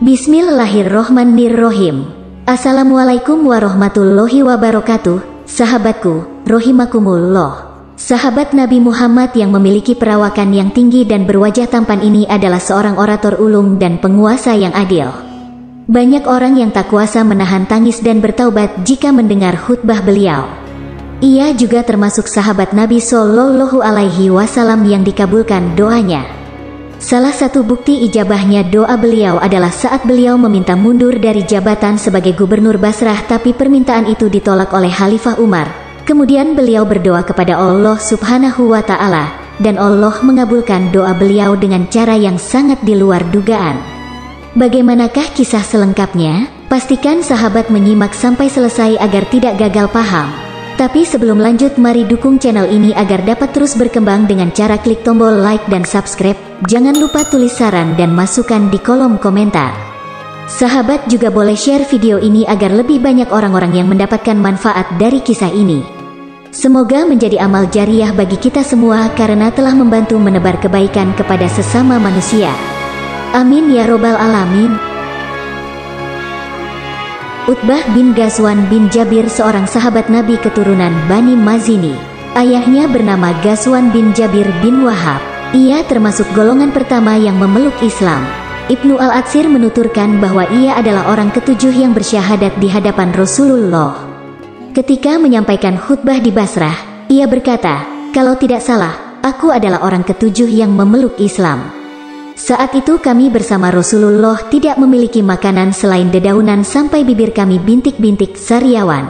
Bismillahirrohmanirrohim. Assalamualaikum warahmatullahi wabarakatuh. Sahabatku, rohimakumullah. Sahabat Nabi Muhammad yang memiliki perawakan yang tinggi dan berwajah tampan ini adalah seorang orator ulung dan penguasa yang adil. Banyak orang yang tak kuasa menahan tangis dan bertaubat jika mendengar khutbah beliau. Ia juga termasuk sahabat Nabi Shallallahu Alaihi Wasallam yang dikabulkan doanya. Salah satu bukti ijabahnya doa beliau adalah saat beliau meminta mundur dari jabatan sebagai gubernur Basrah, tapi permintaan itu ditolak oleh Khalifah Umar. Kemudian beliau berdoa kepada Allah Subhanahu wa Ta'ala, dan Allah mengabulkan doa beliau dengan cara yang sangat di luar dugaan. Bagaimanakah kisah selengkapnya? Pastikan sahabat menyimak sampai selesai agar tidak gagal paham. Tapi sebelum lanjut, mari dukung channel ini agar dapat terus berkembang dengan cara klik tombol like dan subscribe. Jangan lupa tulis saran dan masukan di kolom komentar. Sahabat juga boleh share video ini agar lebih banyak orang-orang yang mendapatkan manfaat dari kisah ini. Semoga menjadi amal jariah bagi kita semua karena telah membantu menebar kebaikan kepada sesama manusia. Amin ya robbal alamin. Utbah bin Ghazwan bin Jabir seorang sahabat Nabi keturunan Bani Mazini. Ayahnya bernama Ghazwan bin Jabir bin Wahab. Ia termasuk golongan pertama yang memeluk Islam. Ibnu Al-Atsir menuturkan bahwa ia adalah orang ketujuh yang bersyahadat di hadapan Rasulullah. Ketika menyampaikan khutbah di Basrah, ia berkata, "Kalau tidak salah, aku adalah orang ketujuh yang memeluk Islam." Saat itu kami bersama Rasulullah tidak memiliki makanan selain dedaunan sampai bibir kami bintik-bintik sariawan.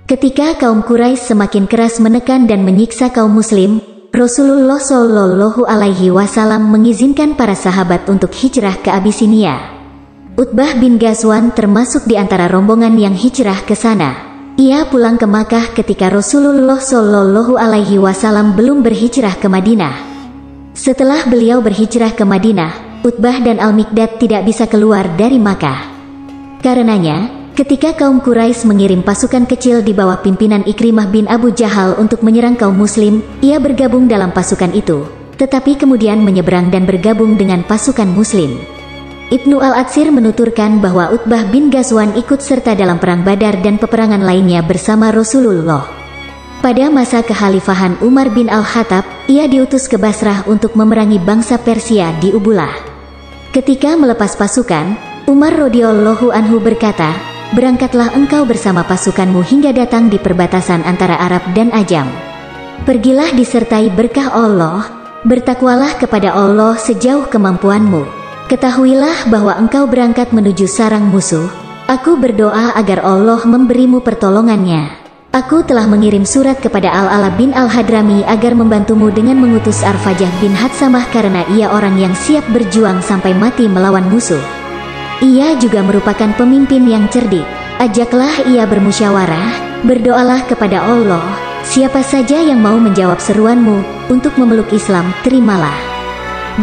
Ketika kaum Quraisy semakin keras menekan dan menyiksa kaum muslim, Rasulullah Shallallahu Alaihi Wasallam mengizinkan para sahabat untuk hijrah ke Abisinia. Utbah bin Ghazwan termasuk di antara rombongan yang hijrah ke sana. Ia pulang ke Makkah ketika Rasulullah Shallallahu Alaihi Wasallam belum berhijrah ke Madinah. Setelah beliau berhijrah ke Madinah, Utbah dan Al-Miqdad tidak bisa keluar dari Makkah. Karenanya, ketika kaum Quraisy mengirim pasukan kecil di bawah pimpinan Ikrimah bin Abu Jahal untuk menyerang kaum muslim, ia bergabung dalam pasukan itu, tetapi kemudian menyeberang dan bergabung dengan pasukan muslim. Ibnu Al-Atsir menuturkan bahwa Utbah bin Ghazwan ikut serta dalam perang Badar dan peperangan lainnya bersama Rasulullah. Pada masa kekhalifahan Umar bin Al-Khattab, ia diutus ke Basrah untuk memerangi bangsa Persia di Ubulah. Ketika melepas pasukan, Umar radhiyallahu anhu berkata, "Berangkatlah engkau bersama pasukanmu hingga datang di perbatasan antara Arab dan Ajam. Pergilah disertai berkah Allah, bertakwalah kepada Allah sejauh kemampuanmu. Ketahuilah bahwa engkau berangkat menuju sarang musuh. Aku berdoa agar Allah memberimu pertolongannya. Aku telah mengirim surat kepada Al-Ala bin Al-Hadrami agar membantumu dengan mengutus Arfajah bin Hatsamah karena ia orang yang siap berjuang sampai mati melawan musuh. Ia juga merupakan pemimpin yang cerdik. Ajaklah ia bermusyawarah, berdoalah kepada Allah. Siapa saja yang mau menjawab seruanmu untuk memeluk Islam, terimalah.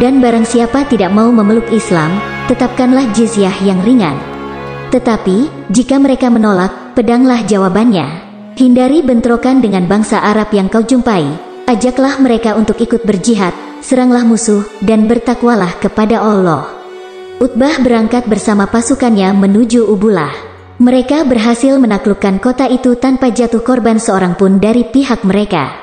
Dan barang siapa tidak mau memeluk Islam, tetapkanlah jizyah yang ringan. Tetapi, jika mereka menolak, pedanglah jawabannya. Hindari bentrokan dengan bangsa Arab yang kau jumpai. Ajaklah mereka untuk ikut berjihad, seranglah musuh, dan bertakwalah kepada Allah." Utbah berangkat bersama pasukannya menuju Ubulah. Mereka berhasil menaklukkan kota itu tanpa jatuh korban seorang pun dari pihak mereka.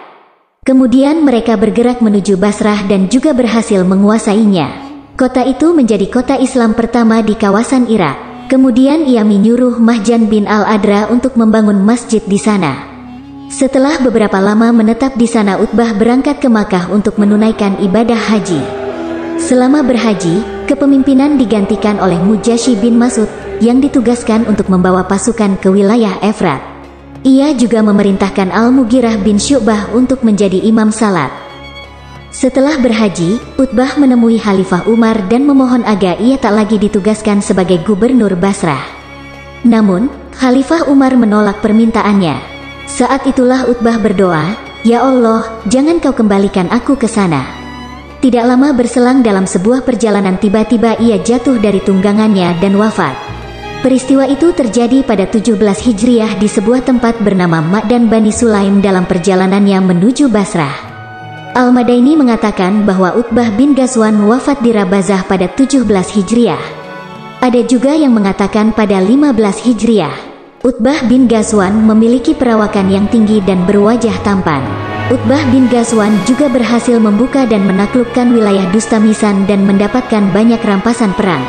Kemudian mereka bergerak menuju Basrah dan juga berhasil menguasainya. Kota itu menjadi kota Islam pertama di kawasan Irak. Kemudian ia menyuruh Mahjan bin Al-Adra untuk membangun masjid di sana. Setelah beberapa lama menetap di sana, Utbah berangkat ke Makkah untuk menunaikan ibadah haji. Selama berhaji, kepemimpinan digantikan oleh Mujashi bin Mas'ud yang ditugaskan untuk membawa pasukan ke wilayah Efrat. Ia juga memerintahkan Al-Mughirah bin Syu'bah untuk menjadi imam salat. Setelah berhaji, Utbah menemui Khalifah Umar dan memohon agar ia tak lagi ditugaskan sebagai gubernur Basrah. Namun, Khalifah Umar menolak permintaannya. Saat itulah Utbah berdoa, "Ya Allah, jangan kau kembalikan aku ke sana." Tidak lama berselang dalam sebuah perjalanan tiba-tiba ia jatuh dari tunggangannya dan wafat. Peristiwa itu terjadi pada 17 Hijriah di sebuah tempat bernama Ma'dan Bani Sulaim dalam perjalanannya menuju Basrah. Al-Madaini mengatakan bahwa Utbah bin Ghazwan wafat di Rabazah pada 17 Hijriah. Ada juga yang mengatakan pada 15 Hijriah. Utbah bin Ghazwan memiliki perawakan yang tinggi dan berwajah tampan. Utbah bin Ghazwan juga berhasil membuka dan menaklukkan wilayah Dustamisan dan mendapatkan banyak rampasan perang.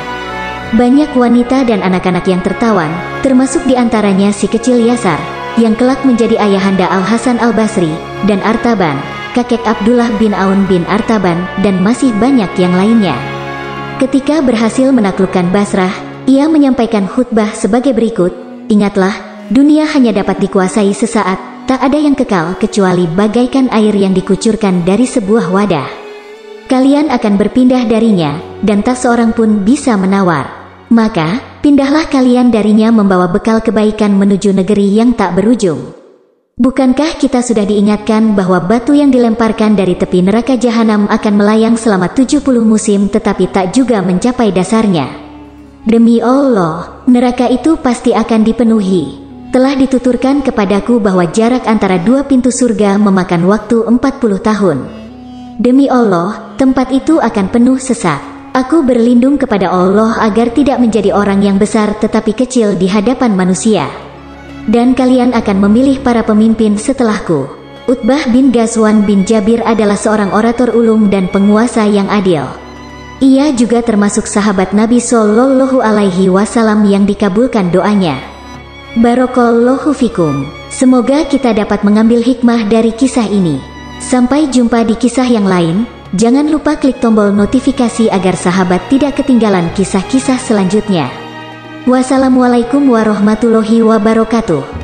Banyak wanita dan anak-anak yang tertawan, termasuk diantaranya si kecil Yasar, yang kelak menjadi ayahanda Al-Hasan Al-Basri, dan Artaban, kakek Abdullah bin Aun bin Artaban, dan masih banyak yang lainnya. Ketika berhasil menaklukkan Basrah, ia menyampaikan khutbah sebagai berikut, "Ingatlah, dunia hanya dapat dikuasai sesaat, tak ada yang kekal kecuali bagaikan air yang dikucurkan dari sebuah wadah. Kalian akan berpindah darinya, dan tak seorang pun bisa menawar. Maka, pindahlah kalian darinya membawa bekal kebaikan menuju negeri yang tak berujung. Bukankah kita sudah diingatkan bahwa batu yang dilemparkan dari tepi neraka jahanam akan melayang selama 70 musim tetapi tak juga mencapai dasarnya? Demi Allah, neraka itu pasti akan dipenuhi. Telah dituturkan kepadaku bahwa jarak antara dua pintu surga memakan waktu 40 tahun. Demi Allah, tempat itu akan penuh sesak. Aku berlindung kepada Allah agar tidak menjadi orang yang besar tetapi kecil di hadapan manusia. Dan kalian akan memilih para pemimpin setelahku." Utbah bin Ghazwan bin Jabir adalah seorang orator ulung dan penguasa yang adil. Ia juga termasuk sahabat Nabi Shallallahu Alaihi Wasallam yang dikabulkan doanya. Barakallahu fikum. Semoga kita dapat mengambil hikmah dari kisah ini. Sampai jumpa di kisah yang lain. Jangan lupa klik tombol notifikasi agar sahabat tidak ketinggalan kisah-kisah selanjutnya. Wassalamualaikum warahmatullahi wabarakatuh.